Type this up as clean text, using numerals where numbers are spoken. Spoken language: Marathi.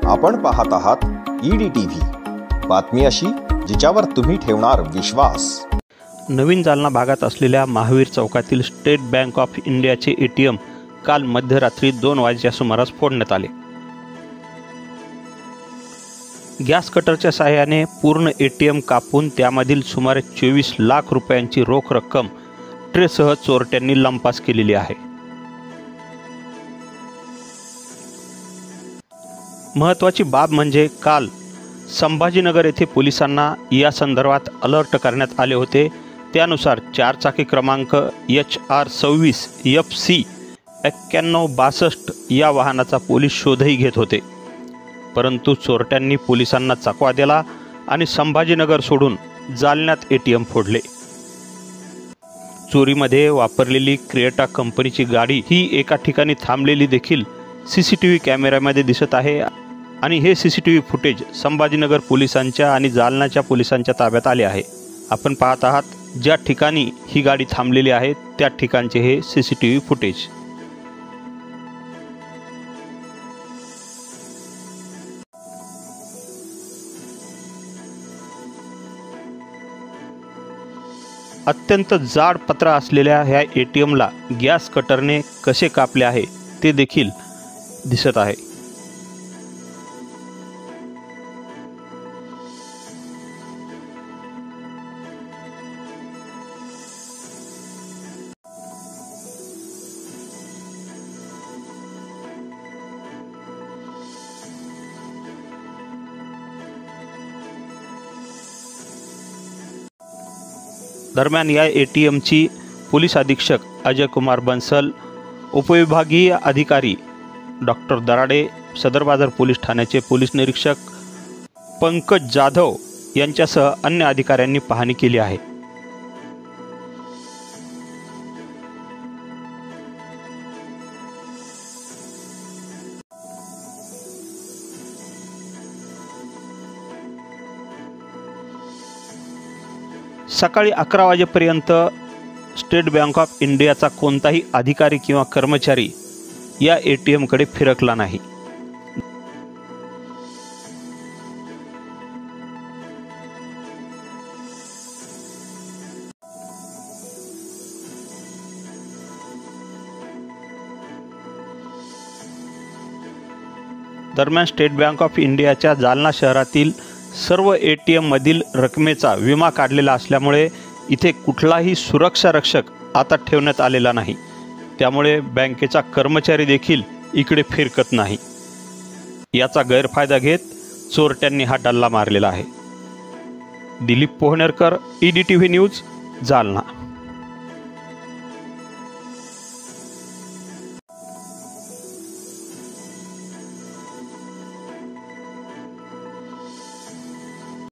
आपण पाहत आहात EDTV, बातमी अशी जिच्यावर तुम्ही ठेवणार विश्वास। नवीन जालना भागात असलेल्या महावीर चौकातील स्टेट बँक ऑफ इंडियाचे ATM काल मध्यरात्री 2 वाजेच्या सुमारास फोडण्यात आले। गॅस कटरच्या सहाय्याने पूर्ण ATM कापून त्यामधील सुमारे 24 लाख रुपयांची रोख रक्कम ट्रेसह चोरट्यांनी लंपास केलेली आहे। महत्त्वाची बाब म्हणजे काल संभाजीनगर येथे पोलिसांना या संदर्भात अलर्ट करण्यात आले होते। त्यानुसार 4 चाकी क्रमांक HR 26 FC 9162 या वाहनाचा पोलीस शोधही घेत होते, परंतु चोरट्यांनी पोलिसांना चकवा दिला आणि संभाजीनगर सोडून जालन्यात ATM फोडले। चोरीमध्ये वापरलेली क्रेटा कंपनीची गाडी ही एका ठिकाणी थांबलेली देखील CCTV कॅमेऱ्यामध्ये दिसत आहे आणि हे CCTV फुटेज संभाजीनगर पोलिसांच्या आणि जालन्याच्या पोलिसांच्या ताब्यात आले आहे। आपण पाहत आहात ज्या ठिकाणी ही गाडी थांबलेली आहे त्या ठिकाणचे हे CCTV फुटेज। अत्यंत जाड पत्रा असलेल्या ह्या ATMला गॅस कटरने कसे कापले आहे ते देखील दिसत आहे। दरम्यान या ATMची पोलीस अधीक्षक अजय कुमार बंसल, उपविभागीय अधिकारी डॉक्टर दराडे, सदर बाजार पोलीस ठाण्याचे पोलीस निरीक्षक पंकज जाधव यांच्यासह अन्य अधिकाऱ्यांनी पाहणी केली आहे। सकाळी 11 वाजेपर्यंत स्टेट बँक ऑफ इंडियाचा कोणताही अधिकारी किंवा कर्मचारी या ATM कडे फिरकला नाही। दरम्यान स्टेट बँक ऑफ इंडियाच्या जालना शहरातील सर्व ATM मधील रकमेचा विमा काढलेला असल्यामुळे इथे कुठलाही सुरक्षा रक्षक आता ठेवण्यात आलेला नाही। त्यामुळे बँकेचा कर्मचारी देखील इकडे फिरकत नाही। याचा गैरफायदा घेत चोरट्यांनी हा डल्ला मारलेला आहे। Dilip Pohnerkar, EDTV news, Jalna.